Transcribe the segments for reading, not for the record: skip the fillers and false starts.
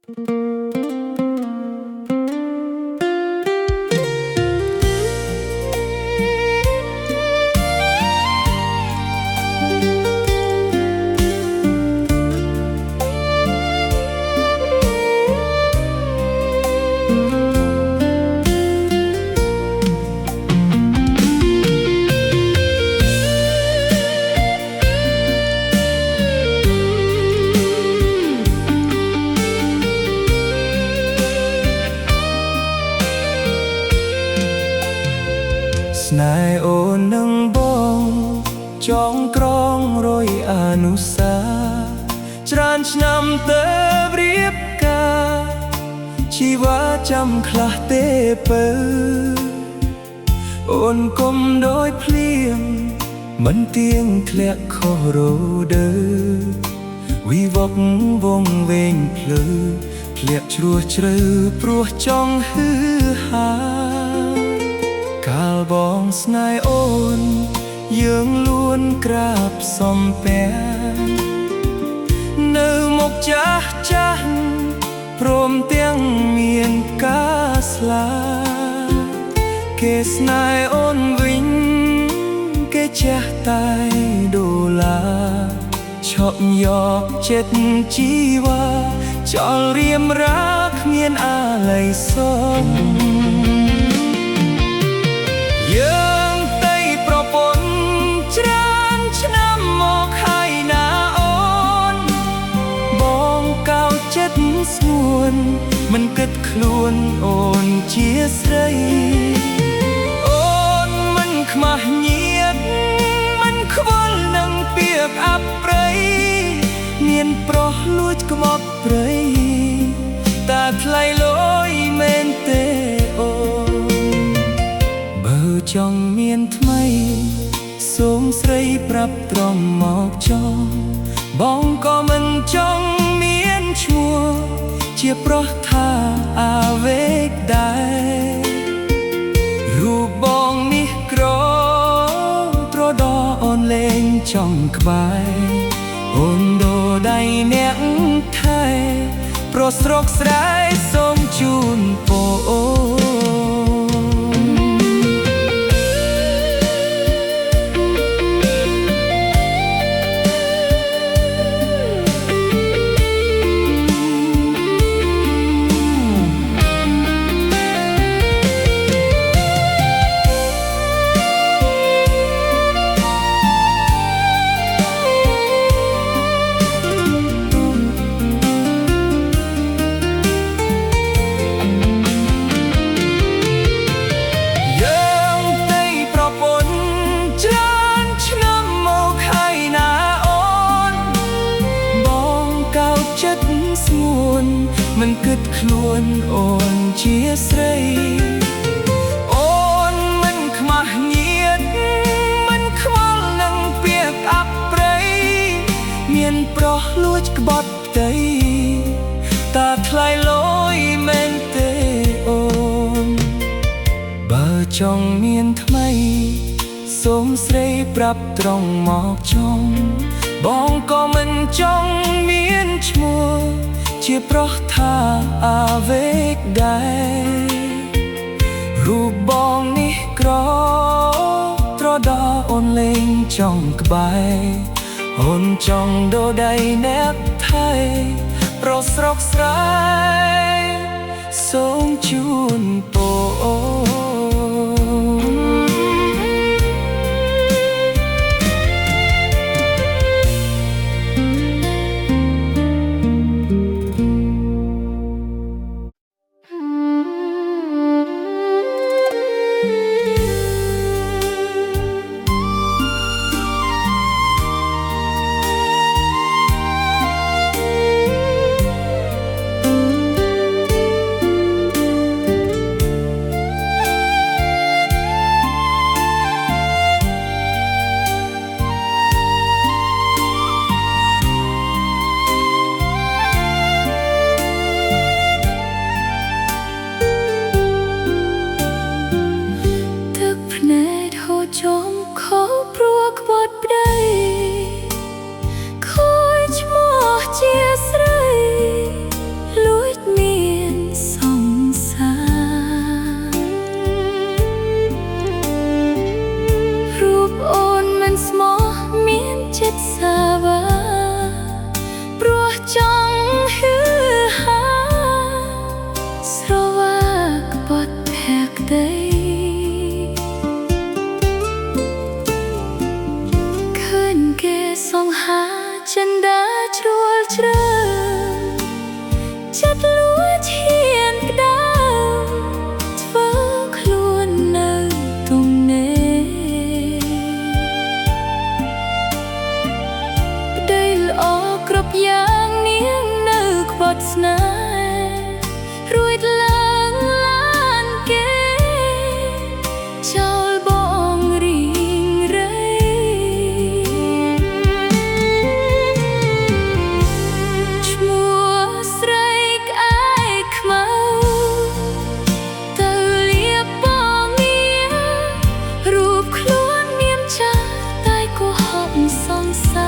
ស្នេហ៍អូននឹងបងចងក្រងរយអនុសាច្រើនឆ្នាំទៅរៀបការជីវាចាំខ្លះទេពើអូនគុំដោយភ្លៀងមិនទៀងធ្លាក់ខុសរដូវវិវកវងវែងភ្លឺធ្លាក់ជ្រោះជ្រៅព្រោះចង់ហឺហាកាលបងស្នេហ៍អូនយើងលួនក្រាបសំពះនៅមុខចាស់ចាស់ព្រមទាំងមានការស្លាគេស្នេហ៍អូនវិញគេចាស់តែដុល្លារឈប់យកចិត្តជីវ៉ាចោលរៀមរាគ្មានអាល័យសងយើងទៅប្រពន្ធច្រើនឆ្នាំមកហើយណាអូនបងកោតចិត្តស្ងួនមិនគិតខ្លួនអូនជាស្រីអូនមិនខ្មាស់ញៀតមិនខ្វល់នឹងពាក្យអប្រិយមានប្រុសលួចក្បត់ព្រៃតាថ្លៃលយមែនទេអូនបើចង់មានថ្មីសូមស្រីប្រាប់ត្រង់មកចង់បងក៏មិនចង់មានឈ្មោះជាប្រុសថាអាវេកដែររូបបងនេះក្រត្រដោអូនលេងចង់ក្បែរអូនដូរដៃអ្នកថែប្រស្រកស្រែសូមជូនពរមិនគិតខ្លួនអូនជាស្រីអូនមិនខ្មាស់ញៀតមិនខ្វល់នឹងពាក្យអប្រិយមានប្រុសលួចក្បត់ផ្ទៃតាថ្លៃលយមែនទេអូនបើចង់មានថ្មីសូមស្រីប្រាប់ត្រង់មកចង់បងក៏មិនចង់មានឈ្មោះជាប្រុសថាអាវេកដែររូបបងនេះក្រត្រដោអូនលេងចង់ក្បែរអូនចង់ដូរដៃអ្នកថៃប្រស្រកស្រែសូមជូនពរ កស្នេហ៍រួចឡើងឡានគេចោលបងរីងរៃឈ្មោះស្រីក្អែកខ្មៅទៅលៀបបងងាររូបខ្លួនមានចាស់តែគួរហប់សងសា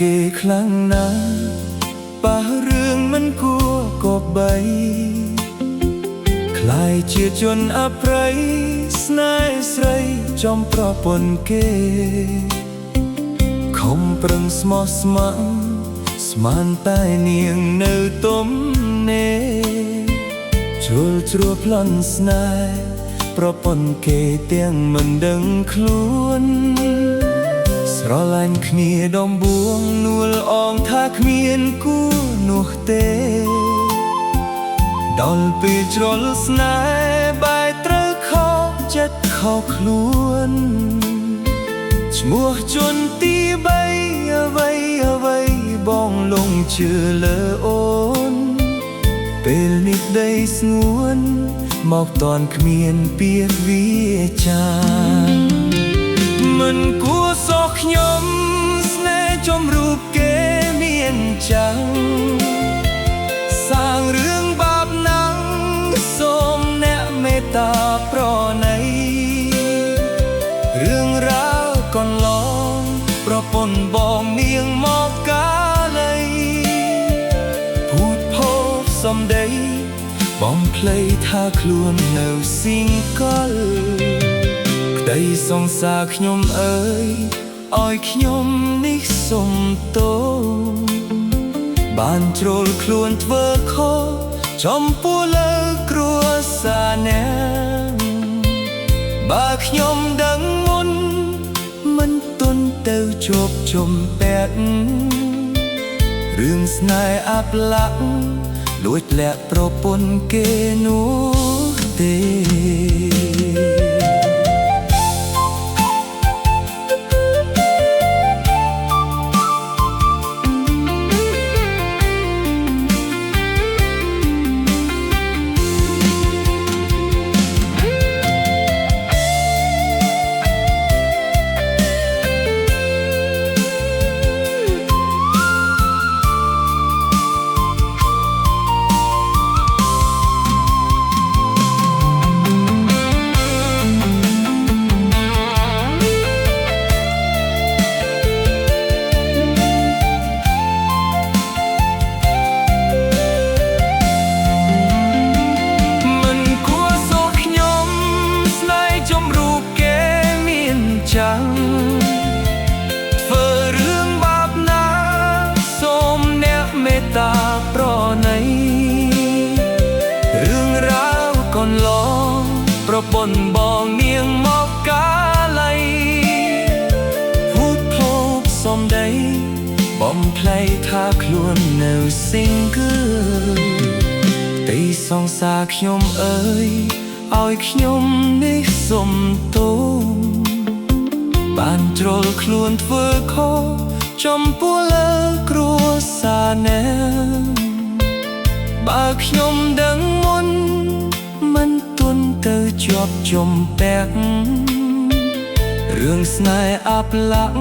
គេខ្លាំងណាស់ប៉ះរឿងមិនគួរគប្បីคล้ายជាជនអប្រ័យស្នេហ៍ស្រីចំប្រពន្ធគេខំប្រឹងស្មោះស្ម័គ្រស្មានតែនាងនៅទំនេរជ្រុលជ្រួប្លន់ស្នេហ៍ប្រពន្ធគេទាំងមិនដឹងខ្លួនស្រឡាញ់គ្នាដំបួងនួលអងថាគ្មានគូនោះទេដល់ពេលជ្រុលស្នេហ៍បែរត្រូវខកចិត្តខកខ្លួនឈ្មោះជនទី3អ្វីបងលងជឿលើអូនពេលនេះដីស្ងួនមកតន់គ្មានពាក្យវាចាមិនគួរសោះខ្ញុំស្នេហ៍ចំរូបគេមានចាំងសាងរឿងបាបណាំងសូមអ្នកមេត្តាប្រណីរឿងរ៉ាវកន្លងប្រពន្ធបងនាងមកកា សំដីបងភ្លេចថាខ្លួននៅស៊ីងកលក្តីសង្សារខ្ញុំអើយឲ្យខ្ញុំនេះសុំទោសបានជ្រុលខ្លួនធ្វើខុសចំពោះលើគ្រួសារអ្នកបើខ្ញុំដឹងមុនមិនទុនទៅជាប់ជំពាក់រឿងស្នេហ៍អាប់លាក់លួចលាក់ប្រពន្ធគេនោះទេធ្វើរឿងបាបណាសូមអ្នកមេត្តាប្រណីរឿងរ៉ាវកន្លងប្រពន្ធបងនាងមកកាល័យភូតភពសំដីបំភ្លែងថាខ្លួននៅស៊ីងគឺទីសង្សារខ្ញុំអើយឲ្យខ្ញុំនេះសុំទោសបានជ្រុលខ្លួនធ្វើខុសចំពោះលើគ្រួសារអ្នកបើខ្ញុំដឹងមុនមិនទុនទៅជាប់ជំពាក់រឿងស្នេហ៍អាប់លាក់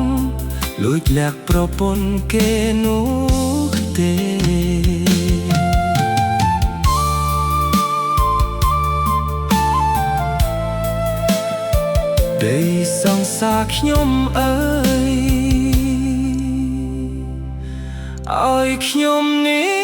លួចលាក់ប្រពន្ធគេនោះទេដីសង្សារខ្ញុំអើយឲ្យខ្ញុំនេះ